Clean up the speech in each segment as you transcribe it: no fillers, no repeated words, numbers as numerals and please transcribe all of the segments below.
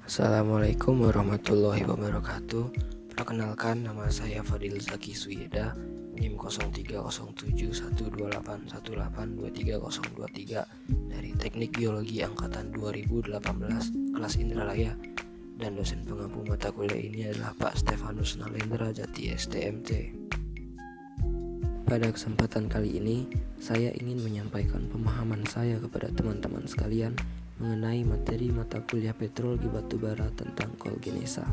Assalamualaikum warahmatullahi wabarakatuh. Perkenalkan, nama saya Fadil Zaki Suyeda, NIM 0317128181823023 dari Teknik Biologi Angkatan 2018 kelas Indralaya, dan dosen pengampu mata kuliah ini adalah Pak Stefanus Nalendra Jati STMT. Pada kesempatan kali ini, saya ingin menyampaikan pemahaman saya kepada teman-teman sekalian mengenai materi mata kuliah petrologi batubara tentang kolgenesa.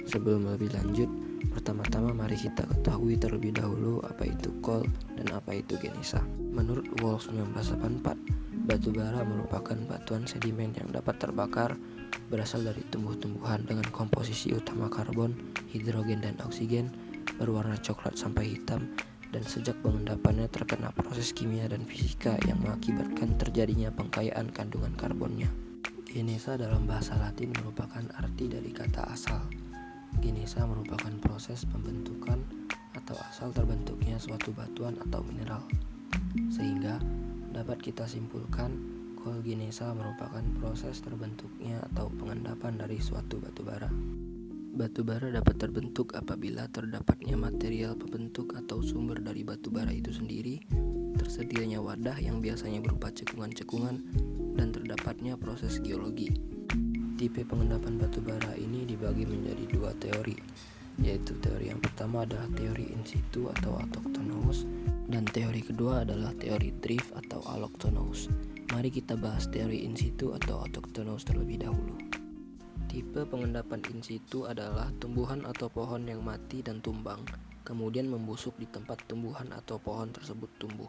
Sebelum lebih lanjut, pertama-tama mari kita ketahui terlebih dahulu apa itu kol dan apa itu genesa. Menurut Wolf 1984, batubara merupakan batuan sedimen yang dapat terbakar, berasal dari tumbuh-tumbuhan dengan komposisi utama karbon, hidrogen, dan oksigen, berwarna coklat sampai hitam, dan sejak pengendapannya terkena proses kimia dan fisika yang mengakibatkan terjadinya pengkayaan kandungan karbonnya. Genesa dalam bahasa Latin merupakan arti dari kata asal. Genesa merupakan proses pembentukan atau asal terbentuknya suatu batuan atau mineral. Sehingga dapat kita simpulkan kolgenesa merupakan proses terbentuknya atau pengendapan dari suatu batubara. Batubara dapat terbentuk apabila terdapatnya material pembentuk atau sumber dari batubara itu sendiri, tersedianya wadah yang biasanya berupa cekungan-cekungan, dan terdapatnya proses geologi. Tipe pengendapan batubara ini dibagi menjadi dua teori, yaitu teori yang pertama adalah teori in situ atau autochthonous, dan teori kedua adalah teori drift atau allochthonous. Mari kita bahas teori in situ atau autochthonous terlebih dahulu. Tipe pengendapan in situ adalah tumbuhan atau pohon yang mati dan tumbang, kemudian membusuk di tempat tumbuhan atau pohon tersebut tumbuh.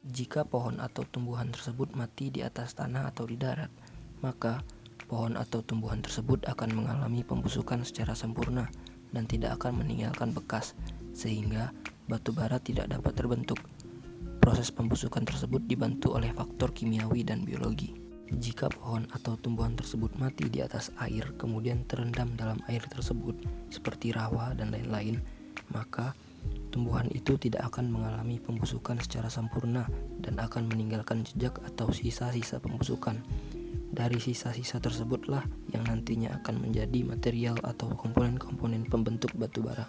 Jika pohon atau tumbuhan tersebut mati di atas tanah atau di darat, maka pohon atau tumbuhan tersebut akan mengalami pembusukan secara sempurna dan tidak akan meninggalkan bekas, sehingga batu bara tidak dapat terbentuk. Proses pembusukan tersebut dibantu oleh faktor kimiawi dan biologi. Jika pohon atau tumbuhan tersebut mati di atas air kemudian terendam dalam air tersebut seperti rawa dan lain-lain, maka tumbuhan itu tidak akan mengalami pembusukan secara sempurna dan akan meninggalkan jejak atau sisa-sisa pembusukan. Dari sisa-sisa tersebutlah yang nantinya akan menjadi material atau komponen-komponen pembentuk batu bara.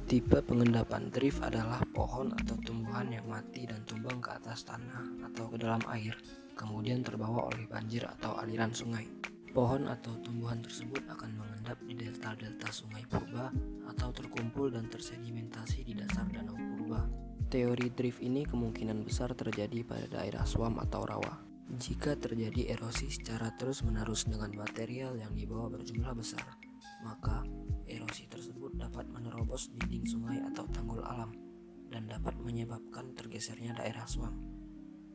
Tipe pengendapan drift adalah pohon atau tumbuhan yang mati dan tumbang ke atas tanah atau ke dalam air, kemudian terbawa oleh banjir atau aliran sungai. Pohon atau tumbuhan tersebut akan mengendap di delta-delta sungai purba atau terkumpul dan tersedimentasi di dasar danau purba. Teori drift ini kemungkinan besar terjadi pada daerah swamp atau rawa. Jika terjadi erosi secara terus-menerus dengan material yang dibawa berjumlah besar, maka erosi tersebut dapat menerobos dinding sungai atau tanggul alam dan dapat menyebabkan tergesernya daerah swamp.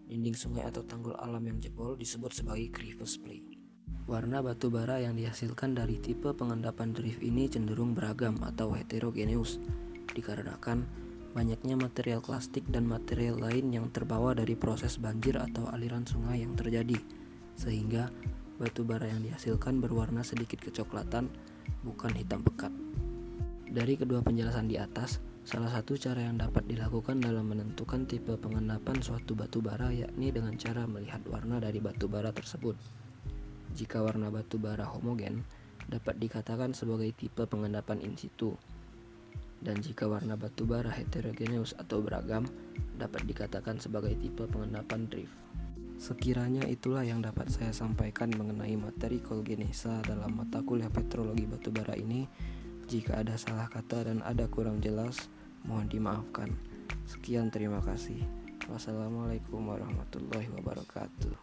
Dinding sungai atau tanggul alam yang jebol disebut sebagai crevice play. Warna batu bara yang dihasilkan dari tipe pengendapan drift ini cenderung beragam atau heterogeneus, dikarenakan banyaknya material klastik dan material lain yang terbawa dari proses banjir atau aliran sungai yang terjadi, sehingga batu bara yang dihasilkan berwarna sedikit kecoklatan, bukan hitam pekat. Dari kedua penjelasan di atas, salah satu cara yang dapat dilakukan dalam menentukan tipe pengendapan suatu batu bara yakni dengan cara melihat warna dari batu bara tersebut. Jika warna batu bara homogen, dapat dikatakan sebagai tipe pengendapan in situ. Dan jika warna batu bara heterogeneus atau beragam, dapat dikatakan sebagai tipe pengendapan drift. Sekiranya itulah yang dapat saya sampaikan mengenai materi kolgenesa dalam mata kuliah petrologi batubara ini. Jika ada salah kata dan ada kurang jelas, mohon dimaafkan. Sekian, terima kasih. Wassalamualaikum warahmatullahi wabarakatuh.